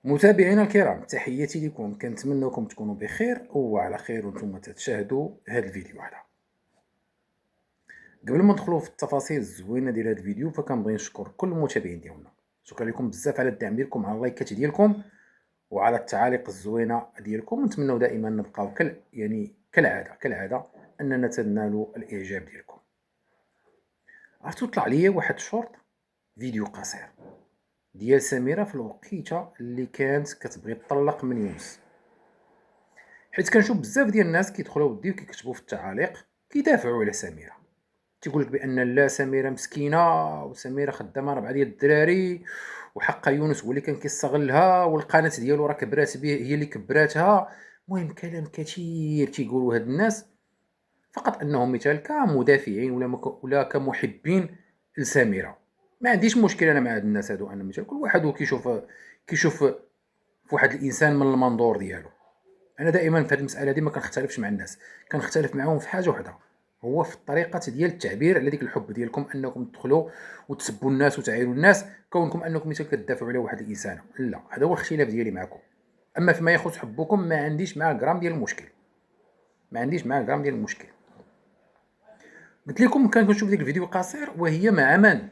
متابعينا الكرام، تحياتي لكم. كنتمنىكم تكونوا بخير وعلى خير وانتم تتشاهدوا هذا الفيديو هذا. قبل ما ندخلوا في التفاصيل الزوينه ديال هذا الفيديو، فكنبغي نشكر كل المتابعين ديالنا. شكرا لكم بزاف على الدعم ديالكم، على اللايكات ديالكم وعلى التعاليق الزوينه ديالكم. نتمنوا دائما نبقاو كالعاده اننا تنالوا الاعجاب ديالكم. عرفتوا طلع ليا واحد الشورت فيديو قصير ديال سميره في الوقيته اللي كانت كتبغي تطلق من يونس، حيت كنشوف بزاف ديال الناس كيدخلوا ودي وكيكتبوا في التعاليق كيدافعوا على سميره. تيقول لك بان لا، سميره مسكينه وسميره خدامه 4 ديال الدراري وحقا يونس هو اللي كان كيستغلها والقناه ديالو راه كبرات به، هي اللي كبراتها. المهم كلام كثير تيقولوا هاد الناس فقط انهم مثال كمدافعين ولا كمحبين لسميره. ما عنديش مشكل انا مع هاد الناس هادو، انا مثال كل واحد كيشوف في واحد الانسان من المنظور ديالو. انا دائما في هذه المساله دي ما كنختلفش مع الناس، كنختلف معاهم في حاجه وحده، هو في الطريقه ديال التعبير على ديك الحب ديالكم، انكم تدخلوا وتسبوا الناس وتعايروا الناس كونكم انكم مثلا كتدافعوا على واحد الانسان. لا، هذا هو الاختلاف ديالي معكم. اما فيما يخص حبكم ما عنديش معاه غرام ديال المشكل، ما عنديش معاه غرام ديال المشكل. قلت لكم كان كنشوف ديك الفيديو قصير، وهي مع من؟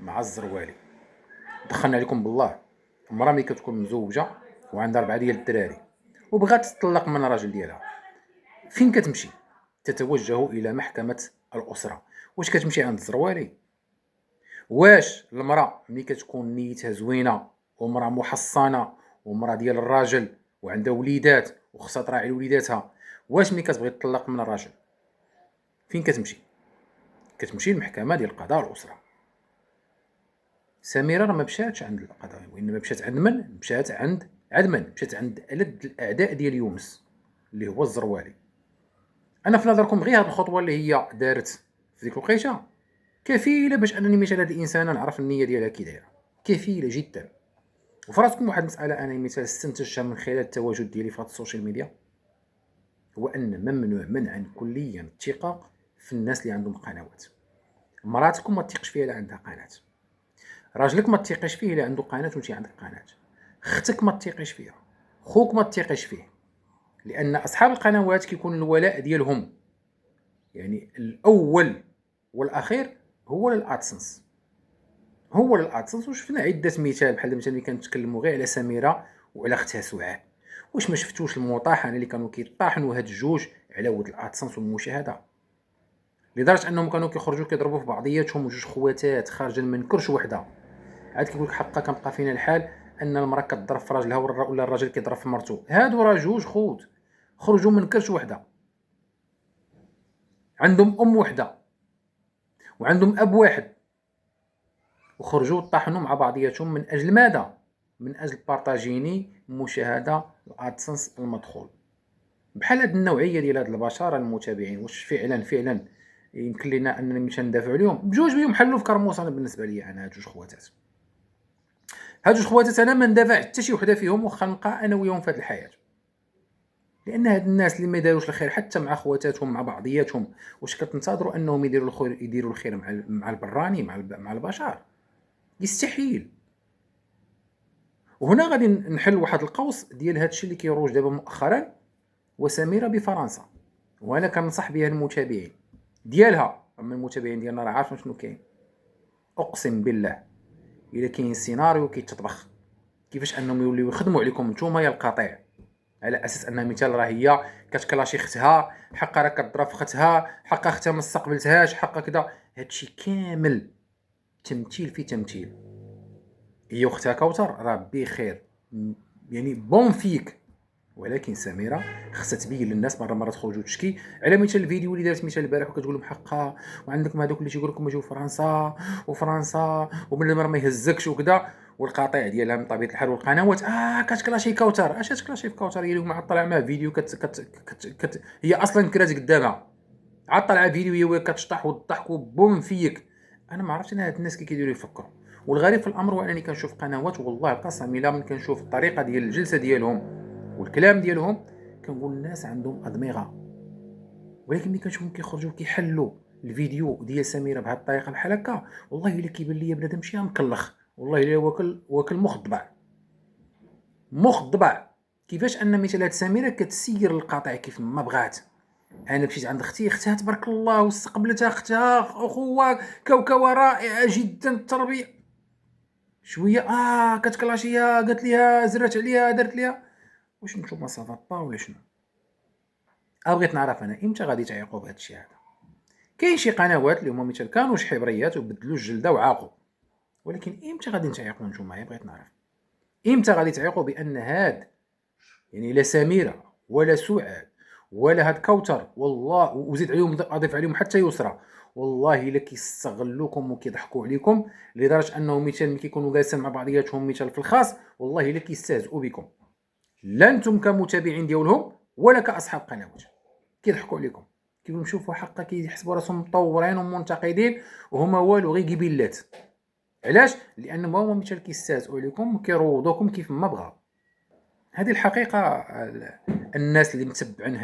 مع الزروالي. دخلنا عليكم بالله، المراه ملي كتكون مزوجه وعندها 4 ديال الدراري وبغات تطلق من الراجل ديالها، فين كتمشي؟ تتوجه الى محكمه الاسره. واش كتمشي عند الزروالي؟ واش المراه ملي كتكون نيتها زوينه ومراه محصنه ومراه ديال الراجل وعندها وليدات وخصها تراعي وليداتها، واش ملي كتبغي تطلق من الراجل فين كتمشي؟ كتمشي للمحكمه ديال القضاء والاسره. سميره راه ما مشاتش عند القضاء، وانما مشات عند من؟ مشات عند مشات عند ألد الاعداء ديال يونس اللي هو الزروالي. انا في نظركم غير هذه الخطوه اللي هي دارت في ديك الوقيته كفيله باش انني مثال هذه الانسانه نعرف النيه ديالها كي دايره، كفيله جدا. وفراسكم واحد المساله انا مثال استنتجتها من خلال التواجد ديالي في السوشيال ميديا، هو ان ممنوع منعا كليا الثقه في الناس اللي عندهم قنوات. مراتكم ما تثقش فيها الا عندها قناه، راجلك ما تثقش فيه الا عنده قناه وانت عندك قناه، اختك ما تثقش فيها، خوك ما تثقش فيه، لان اصحاب القنوات كيكون الولاء ديالهم يعني الاول والاخير هو للادسنس، هو للادسنس. وشفنا عده مثال بحال مثلا ملي كنتكلموا غير على سميره وعلى اختها سعاد. واش ما شفتوش المطاحنه اللي كانوا كيطاحنوا هاد الجوج على ود الادسنس والمشاهده، لدرجه انهم كانوا كيخرجوا كيضربوا في بعضياتهم، جوج خواتات خارجين من كرش وحده. عاد كيقول لك حقا كنبقى فينا الحال ان المراه كتضرب في راجلها ولا الراجل كيضرب في مرته. هادو راه جوج خوت خرجوا من كرش وحده، عندهم ام وحده وعندهم اب واحد، وخرجوا طاحنوا مع بعضياتهم من اجل ماذا؟ من اجل بارطاجيني مشاهده الادسنس المدخول. بحال هاد النوعيه ديال هاد البشر المتابعين، واش فعلا يمكن لنا اننا نمشي ندافعوا عليهم؟ بجوج بهم حلوا في كرموس. انا بالنسبه لي انا هاد جوج خواتات، انا ما ندافع حتى شي وحده فيهم واخا نبقى انا وياهم في هاد الحياه، لان هاد الناس اللي ما داروش الخير حتى مع خواتاتهم مع بعضياتهم، واش كتنتظروا انهم يديروا الخير مع البراني مع البشر؟ يستحيل. وهنا غادي نحل واحد القوس ديال هادشي اللي كيروج دابا مؤخرا، وسميره بفرنسا. وانا كنصح بها المتابعين ديالها، اما المتابعين ديالنا راه عارفين شنو كاين. اقسم بالله الا كاين سيناريو كيتطبخ كيفاش انهم يوليو يخدموا عليكم نتوما يا القطيع، على اساس انها مثال راه هي كتكلاشي اختها، حقا راه كضرب في اختها، حقا اختها ما استقبلتهاش، حقا كذا. هادشي كامل تمثيل في تمثيل. هي اختها كوثر راه بخير، يعني بون فيك. ولكن سميره خصها تبين للناس مره تخرج وتشكي على مثال الفيديو اللي دارت مثال البارح وكتقول لهم حقا، وعندكم هذوك اللي تيقول لكم اجيو فرنسا ومن المرة ما يهزكش وكذا، والقطيع ديالها من طبيعه الحال والقنوات كتكلاشي كوثر. اش تكلاشي في كوثر؟ هي اليوم عاد طلع معاه فيديو هي اصلا كرات قدامها، عاد طلع فيديو هي كتشطح والضحك وبوم فيك. انا ما عرفتش انا هاد الناس كيديروا يفكروا. والغريب في الامر هو انني كنشوف قنوات والله القسم الا من كنشوف الطريقه ديال الجلسه ديالهم والكلام ديالهم كنقول الناس عندهم ادمغه. ولكن ملي كنشوفهم كيخرجوا كيحلوا الفيديو ديال سميره بهذه الطريقه بحال هكا، والله الا كيبان لي بنادم شي مكلخ، والله الا واكل مخ الضبع. مخ ضبع. كيفاش ان مثلا هاد سميره كتسير القطيع كيف ما بغات. انا مشيت عند اختها تبارك الله واستقبلتها اختها اخوه كوكوه رائعه جدا التربيه. شويه كتكلاشيها قالت ليها زرات عليها درت ليها. واش نتوما صافا با ولا شنو؟ بغيت نعرف انا امتى غادي تعيقوا بهذا الشيء هذا. كاين شي قنوات اللي هما مثلا كانوا شي حبريات وبدلوا الجلده وعاقوا، ولكن امتى غادي تعيقوا نتوما؟ بغيت نعرف امتى غادي تعيقوا بان هاد يعني لا سميره ولا سعاد ولا هاد كوثر والله وزيد عليهم اضيف عليهم حتى يسرى، والله الا كيستغلوكم وكيضحكوا عليكم لدرجه انهم مثلا ملي كيكونوا جالسين مع بعضياتهم مثلا في الخاص والله الا كيستهزئوا بكم، لا انتم كمتابعين ديالهم ولا كاصحاب قنوات. كيضحكوا عليكم كيقولوا شوفوا حقا كيحسبوا راسهم مطورين ومنتقدين وهما والو غير جبيلات. علاش؟ لانهم هما مثلا كيستهزئوا عليكم وكيروضوكم كيف ما بغاو. هذه الحقيقه. الناس اللي متبعين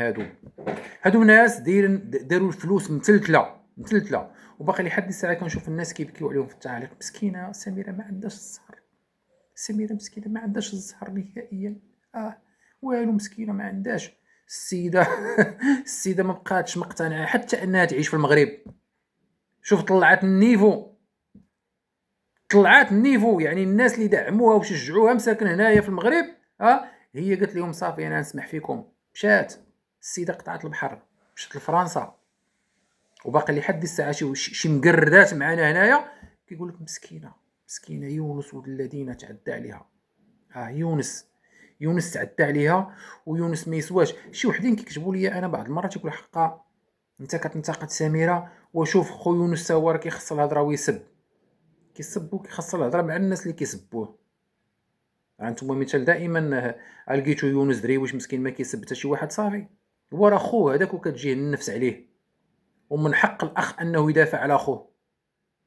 هادو ناس داروا الفلوس متلتله وباقي لحد الساعه كنشوف الناس كيبكيو عليهم في التعاليق. مسكينه سميره ما عندهاش الزهر، سميره مسكينه ما عندهاش الزهر نهائيا. والو مسكينه ما عندهاش. السيده السيده ما بقاتش مقتنعه حتى انها تعيش في المغرب. شوف طلعت النيفو يعني الناس اللي دعموها وشجعوها مساكن هنايا في المغرب. هي قالت لهم صافي انا نسمح فيكم. مشات السيده قطعت البحر مشات لفرنسا وباقي لحد الساعه شي مقردات معنا هنايا كيقول لك مسكينه يونس ولد الذين تعدى عليها. يونس تعدى عليها ويونس ما يسواش. شي وحدين كيكتبوا لي انا بعض المرات يقول حقا انت كتنتقد سميره وشوف خو يونس تا هو راه كيخص الهضره ويسب كيسب وكيخص الهضره مع الناس اللي كيسبوه. انتم مثال دائما لقيتو يونس دريويش مسكين ما كيسب حتى شي واحد صافي هو راه خوه هذاك وكتجيه النفس عليه ومن حق الاخ انه يدافع على خوه.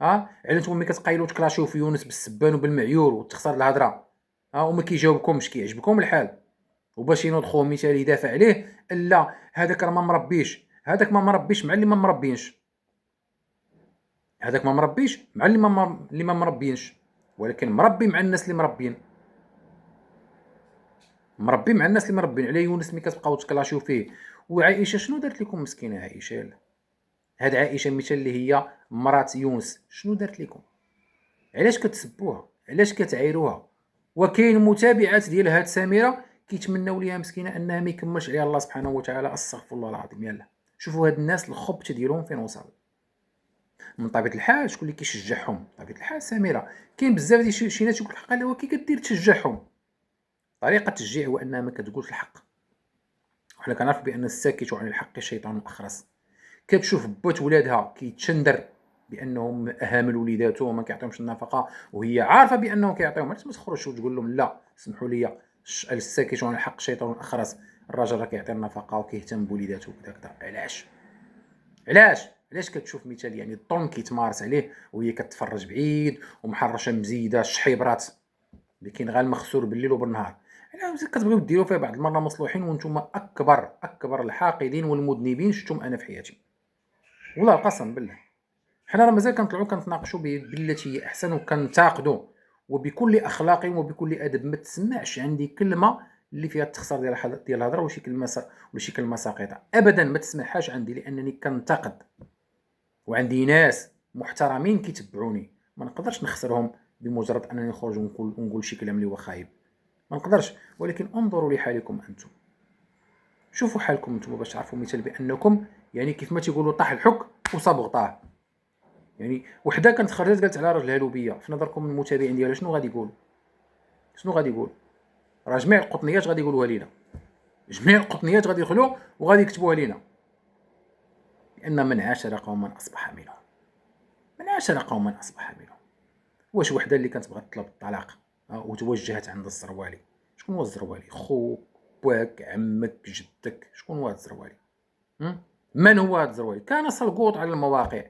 على نتوما ملي كتقايلوا تكلاشيو في يونس بالسبان وبالمعيور وتخسر الهضره وما كيجاوبكمش كيعجبكم الحال وباش ينوض خوه مثال يدافع عليه لا هذاك راه ما مربيش مع اللي ما مربينش هذاك ما مربيش مع اللي ما مربينش ولكن مربي مع الناس اللي مربين على يونس ملي كتبقاو تكلاشيو فيه. وعائشه شنو دارت لكم مسكينه عائشه؟ هاد عائشه مثال اللي هي مرات يونس شنو دارت لكم؟ علاش كتسبوها؟ علاش كتعايروها؟ وكاين متابعات ديال هاد سميره كيتمناو ليها مسكينه انها ما يكملش عليها الله سبحانه وتعالى. استغفر الله العظيم. يلا شوفوا هاد الناس الخبث ديالهم فين وصل. من طبيعه الحال شكون اللي كيشجعهم؟ طبيعه الحال سميره. كاين بزاف ديال شي ناس يقول لك حقا هو كي كدير تشجعهم. طريقه التشجيع هو انها ما كتقولش الحق. وحنا كنعرف بان الساكت عن الحق شيطان اخرس. كتشوف بوت ولادها كيتشندر بانهم اهامل وليداتو وما كيعطيهمش النفقه وهي عارفه بانهم كيعطيهم. علاش ما تخرجش وتقول لهم لا سمحوا لي الساكت عن الحق شيطان اخرس؟ الراجل راه كيعطي النفقه وكيهتم بوليداتو وكذا كذا. علاش كتشوف مثال يعني الظلم كيتمارس عليه وهي كتفرج بعيد ومحرشه مزيده الشحيبرات اللي كاين غير المخسور بالليل وبالنهار. علاش كتبغيو ديروا فيه بعض المره مصلوحين وانتم اكبر الحاقدين والمذنبين شفتم انا في حياتي والله القسم بالله. حنا راه مازال كنطلعوا كنتناقشوا بالتي هي احسن وكنتاقدوا وبكل اخلاق وبكل ادب. ما تسمعش عندي كلمه اللي فيها التخسر ديال الهضره وشي كلمه ساقطه ابدا. ما تسمعهاش عندي لانني كنتقد وعندي ناس محترمين كيتبعوني. ما نقدرش نخسرهم بمجرد انني نخرج ونقول شي كلام اللي هو خايب. ما نقدرش. ولكن انظروا لحالكم انتم. شوفوا حالكم انتم باش تعرفوا مثال بانكم يعني كيف ما تيقولوا طاح الحك وصاب غطاه. يعني وحده كانت خرجت قالت على راجلها لوبيه. في نظركم المتابعين ديالها شنو غادي يقول؟ راه جميع القطنيات غادي يقولوها لينا. جميع القطنيات غادي يدخلوا وغادي يكتبوها لينا. لان من عاشر قوما اصبح منهم. واش وحده اللي كانت بغات تطلب الطلاق وتوجهت عند الزروالي؟ شكون هو الزروالي؟ خوك باك عمك جدك؟ شكون هو هذا الزروالي؟ من هو هذا الزروالي؟ كان سلقوط على المواقع.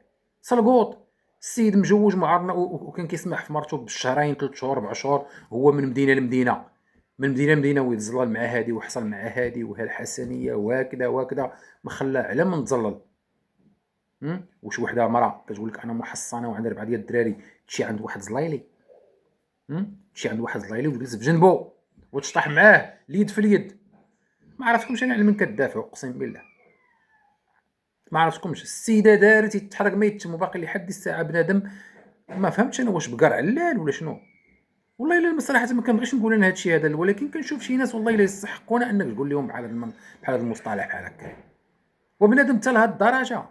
السيد مجوج معرنا وكان كيسمح في مرته بالشهرين 3 شهور 4 شهور. هو من مدينه لمدينه ويتزلل مع هادي وحصل مع هادي وهالحسنيه وهكذا ما خلى على من تزلل. واش وحده مراه كتقول لك انا محصنه وعندها 4 ديال الدراري تمشي عند واحد زلايلي وتجلس في جنبو وتشطح معاه اليد في اليد. ما عرفتكمش انا على من كتدافعوا، اقسم بالله ما عرفتكمش. السيده دارت تتحرك ما يتم، وباقي لحد الساعه بنادم ما فهمتش انا واش بقر علال ولا شنو. والله الا صراحه ما كنبغيش نقول انا هادشي هذا، ولكن كنشوف شي ناس والله الا يستحقون انك تقول لهم بحال هذا المصطلح بحال هكا. وبنادم حتى لهاد الدرجه،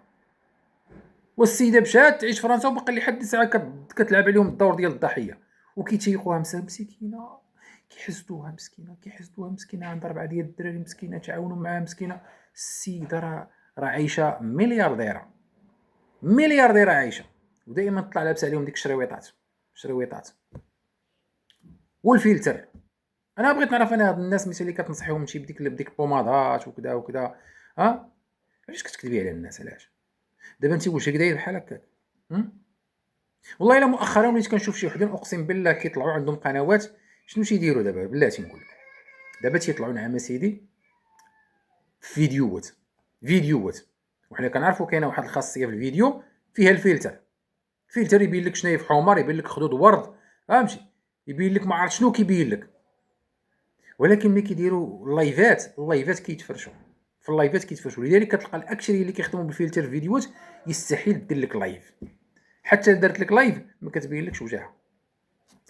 والسيده مشات تعيش في فرنسا وباقي لحد الساعه كتلعب عليهم الدور ديال الضحيه، وكيتيقوها مسكينه، كيحسدوها مسكينه عندها 4 ديال الدراري مسكينه تعاونوا معاها مسكينه. السيده راه عايشه مليارديره عايشه، ودائما تطلع لابسه عليهم ديك الشرويطات والفلتر. انا بغيت نعرف انا هاد الناس مثلا اللي كتنصحيهم تمشي بديك البومادات وكذا علاش كتكذبي على الناس؟ علاش دابا انت وجهك داير بحال هكاك؟ والله الا مؤخرا وليت كنشوف شي وحدين اقسم بالله كيطلعوا عندهم قنوات. شنو تيديروا دابا؟ بلاتي نقول لك، دابا تيطلعوا نعم سيدي فيديوهات وحنا كنعرفوا كاينه واحد الخاصيه في الفيديو فيها الفلتر يبين لك شناهي في حمر، يبين لك خدود ورد، فهمتي، يبين لك ما عرفت شنو كيبين لك. ولكن ملي كيديروا اللايفات كيتفرشوا في اللايفات كيتفرشوا. لذلك كتلقى الاكثريه اللي كيخدموا بالفلتر الفيديوهات يستحيل دير لك لايف. حتى درت لك لايف ما كتبين لكش وجهها،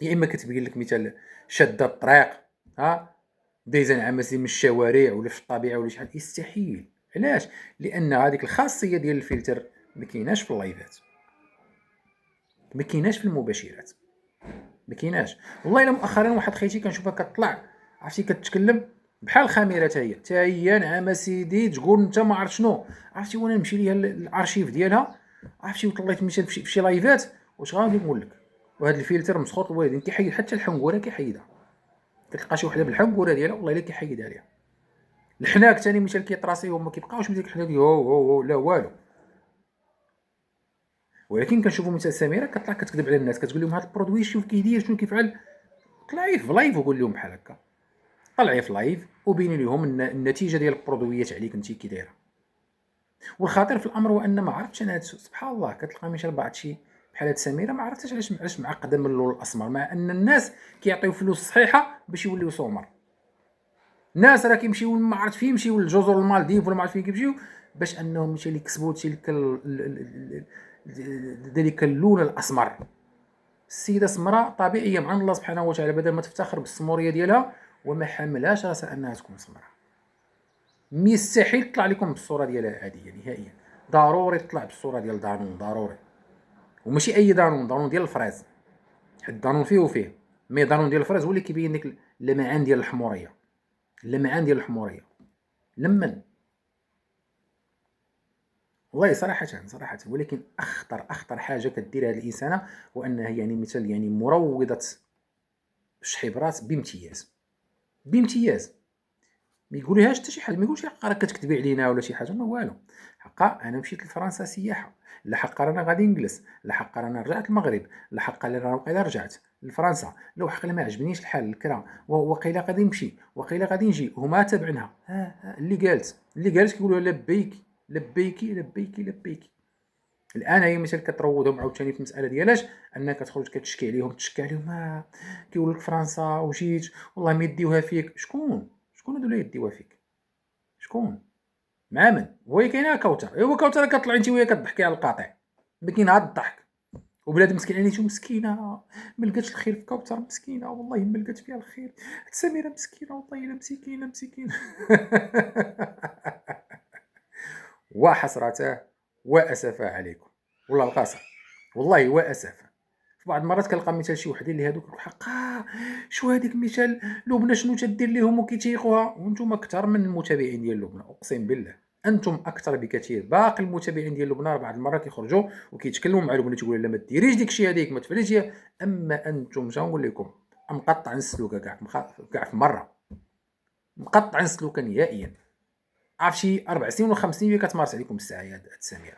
يا اما كتبين لك مثال شاده الطريق، دايزه نعمسي من الشوارع ولا في الطبيعه ولا شحال. يستحيل. علاش؟ لان هذيك الخاصيه ديال الفلتر ما كايناش في اللايفات، ما كايناش في المباشرات، ما كايناش. والله الا مؤخرا واحد خيتي كنشوفها كطلع عرفتي كتكلم بحال الخميره، حتى هي نعم سيدي تقول انت ما عرفت شنو. عرفتي وانا نمشي ليها الارشيف ديالها، عرفتي وطليت مثلا في شي لايفات واش غادي نقول لك. وهذا الفلتر مسخوط الوالدين كيحيد حتى الحنقوره، كيحيدها. كتلقى شي وحده بالحنقوره ديالها والله الا كيحيدها ليها. الحناك ثاني مثال كيطراسي وما كيبقاوش من ديك الحناك هو لا والو. ولكن كنشوفوا مثلا سميره كطلع كتكذب على الناس، كتقول لهم هذا البرودوي شوف كيدير شنو كيفعل. طلعي في لايف وقول لهم بحال هكا، طلعي في لايف وبيني لهم النتيجه ديال البرودويات عليك انت كي دايره. والخطير في الامر هو ان ما عرفتش انا سبحان الله كتلقى مثلا بعض شي بحال هاد سميره ما عرفتش علاش معقده من اللون الاسمر، مع ان الناس كيعطيو فلوس صحيحه باش يوليو سمر. الناس راه كيمشيو ما عرفت فين يمشيو للجزر المالديف ولا ما عرفت فين كيمشيو باش انهم مشى يكسبوا تلك ذلك اللون الاسمر. السيده سمراء طبيعيه مع الله سبحانه وتعالى، بدل ما تفتخر بالسموريه ديالها وما حملهاش راسها انها تكون سمراء. مستحيل تطلع لكم بالصوره ديالها عاديه نهائيا، ضروري تطلع بالصوره ديال دانون، ضروري. وماشي اي دانون ديال الفراز، حيت دانون فيه وفيه، مي دانون ديال الفراز هو اللي كيبين لك اللمعان ديال الحموريه. لمن والله صراحة. ولكن أخطر حاجة كديرها هاد الإنسانة هو أنها يعني مثل يعني مروضة الشحيبرات بامتياز. ما يقوليهاش حتى شي حاجة، ما يقولش حقا راه كتكذبي علينا ولا شي حاجة، ما والو. حقا أنا مشيت لفرنسا سياحة، لا حقا رانا غادي نجلس، لا حقا رانا رجعت المغرب، لا حقا رانا وقيلا رجعت لفرنسا، لو حقا ما عجبنيش الحال الكرا وقيلا غادي نمشي وقيلا غادي نجي. هما تابعينها اللي قالت كيقولوا لبيكي. الان هي مثلا كتروضهم عاوتاني في المساله ديالاش انك كتخرج كتشكي عليهم كيقول لك فرنسا وجيت والله ما يديوها فيك. شكون هادو اللي يديوها فيك؟ شكون؟ مع من؟ هو كاينه كوثر، ايوا كوثر كطلعي انت وهي كتضحكي على القاطع، ما كاين هاد الضحك. وبلاد مسكين عليتو مسكينه ما لقاتش الخير في كوثر، مسكينه والله ما لقات فيها الخير. سميره مسكينه والله الا مسكينه. وحسرته واسفه عليكم والله القاسم، والله واسفه. في بعض المرات كنلقى مثال شي وحدين اللي هادوك حقا شو هذيك مثال لبنى شنو تدير ليهم وكيتيقوها. وانتم اكثر من المتابعين ديال لبنى، اقسم بالله انتم اكثر بكثير. باقي المتابعين ديال لبنى بعض المرات كيخرجوا وكيتكلموا مع لبنى تيقولوا لا ما ديريش داكشي هذيك ما تفعليش. اما انتم شنو نقول لكم؟ مقطع السلوكه كاع في مره، مقطع السلوكه نهائيا. عرف شي 4 سنين ولا 5 سنين كتمارس عليكم الساعه هاد السميره،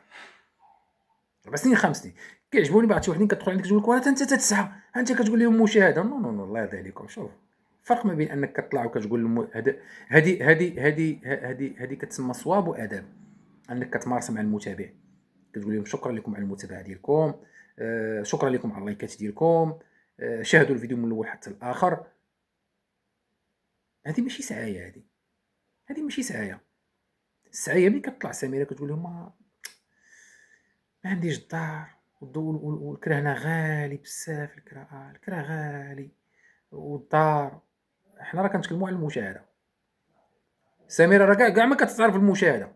4 سنين 5 سنين. كيعجبوني بعض شي وحدين كتدخل عندك تقول لك وراه انت تتسعى انت كتقول لهم مشاهده. نو الله يرضي عليكم. شوف الفرق ما بين انك كتطلع وكتقول هذه كتسمى صواب واداب، انك كتمارس مع المتابع كتقول لهم شكرا لكم على المتابعه ديالكم، شكرا لكم على اللايكات ديالكم، شاهدوا الفيديو من الاول حتى الاخر. هذه ماشي سعايه، هذه ماشي سعايه. السعايه ملي كطلع سميره كتقول لهم ما عنديش الدار، والكرا هنا غالي بزاف، الكرا غالي والدار. حنا راه كنتكلموا على المشاهده. سميره راه كاع ما كتعرف المشاهده.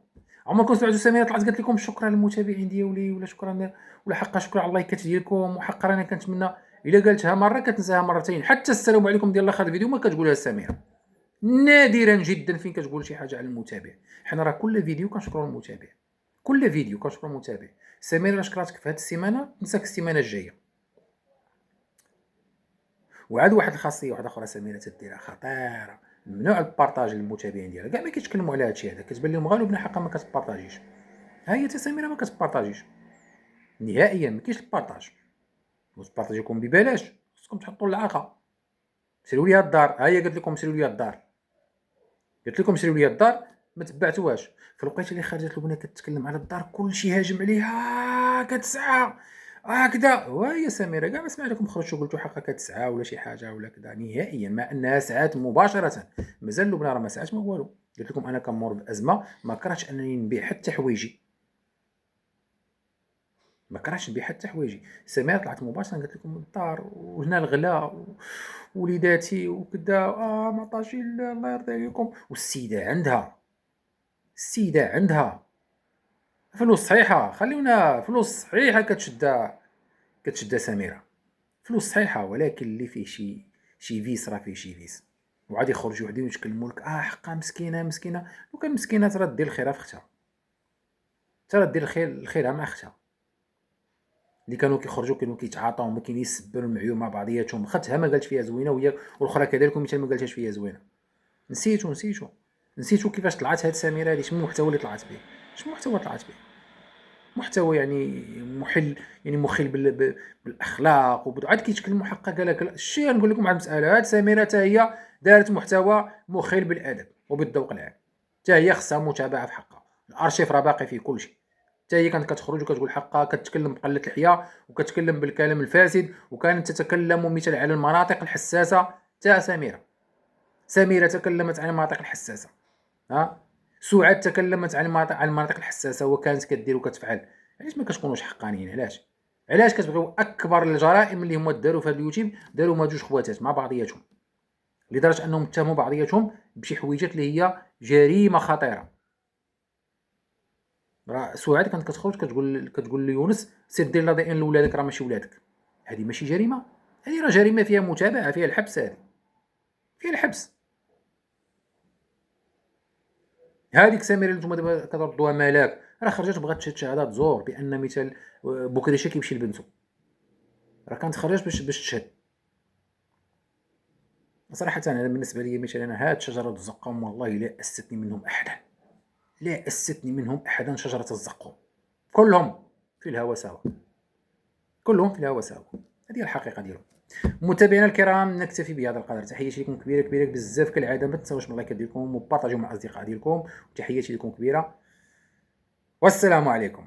عمركم سمعتوا سميره طلعت قالت لكم شكرا للمتابعين ديالي، ولا شكرا، ولا حقا شكرا على اللايكات ديالكم، وحقا راني كنتمنى. الا قالتها مره كتنساها مرتين. حتى السلام عليكم ديال الاخر الفيديو ما كتقولها سميره. نادرا جدا فين كتقول شي حاجه على المتابع. حنا راه كل فيديو كنشكروا المتابع، كل فيديو كنشكروا المتابع. سميره شكراتك في هذه السيمانه، نساك السيمانه الجايه. وعاد واحد الخاصيه واحده اخرى سميره تديرها خطيره، ممنوع البارطاج للمتابعين ديالها. كاع ما كيتكلموا على هادشي هذا كتبان لهم غالب بنا حقا ما كتبارطاجيش. ها هي سميره ما كتبارطاجيش نهائيا، ما كاينش البارطاج. وتبارطاجيكم ببلاش، خصكم تحطوا العاقه. سيروا ليها الدار، ها هي قالت لكم سيروا ليها الدار، قلت لكم سيروا ليا الدار ما تبعتوهاش. في الوقيته اللي خرجت لبنى كتكلم على الدار كلشي هاجم عليها كتسعى هكذا. وهي سميره كاع ما سمعتكم خرجتوا قلتوا حقا كتسعى ولا شي حاجه ولا كذا نهائيا، ما انها سعات مباشره. مازال لبنى راه ما سعات ما والو. قلت لكم انا كنمر بازمه، ما كرهتش انني نبيع حتى حوايجي، ما كرهتش نبيع حتى حوايجي. سميره طلعت مباشره قالت لكم الدار وهنا الغلا وليداتي وكذا، ما عطاش الله يرضي عليكم. والسيده عندها، السيده عندها فلوس صحيحه، خليونا فلوس صحيحه كتشدها سميره، فلوس صحيحه، ولكن اللي فيه شي فيس، راه فيه شي فيس. وعاد يخرجوا وحدين ويتكلموا لك حقا مسكينه مسكينه. لو كان مسكينه ترى دير الخير في اختها، ترى دير الخير مع اختها اللي كانوا كيخرجوا كانوا كيتعاطاو وما كاين يسبوا المعيور مع بعضياتهم. اختها ما قالت فيها زوينه، وهي والاخرى كذلك مثل ما قالتهاش فيها زوينه. نسيتو كيفاش طلعت هاد سميره هادي. شنو المحتوى اللي طلعت به؟ شنو المحتوى طلعت به؟ محتوى يعني مخل بالاخلاق عاد كيتكلموا حقا. قال لك الشيء نقول لكم على المساله، هاد سميره حتى هي دارت محتوى مخل بالادب وبالذوق العام، حتى هي خصها متابعه في حقها. الارشيف راه باقي فيه كل شيء. حتى هي كانت كتخرج وكتقول حقها، كتكلم بقله الحياه وكتكلم بالكلام الفاسد، وكانت تتكلم مثل على المناطق الحساسه. حتى سميره تكلمت عن المناطق الحساسه، سعاد تكلمت عن المناطق الحساسه وكانت كدير وكتفعل. علاش ما كتكونوش حقانيين؟ علاش كتبغيو اكبر الجرائم اللي هما داروا في هذا اليوتيوب داروا ما جوج خواتات مع بعضياتهم، لدرجه انهم اتهموا بعضياتهم بشي حويجات اللي هي جريمه خطيره. راه سعاد كانت كتخرج كتقول ليونس سير دير لا دي ان لولادك، راه ماشي ولادك. هذه ماشي جريمه؟ هذه راه جريمه فيها متابعه، فيها الحبس، هذه فيها الحبس. هذيك سميره اللي نتوما دابا كتردوها ملاك، راه خرجت بغات تشهد شهاده زور بان مثال بوكريشه كيمشي لبنته، راه كانت خرجت باش تشهد. صراحه انا بالنسبه لي مثلا هاد شجره الزقوم والله لا استثني منهم احدا، لا استثني منهم احدا. شجره الزقوم كلهم في الهوى سوا، كلهم في الهوى سوا. هذه الحقيقه ديالهم. متابعينا الكرام نكتفي بهذا القدر. تحياتي لكم كبيره كبيره بزاف كالعاده. ما تنساوش من اللايكات ديالكم وبارطاجيو مع الاصدقاء ديالكم. وتحياتي لكم كبيره، والسلام عليكم.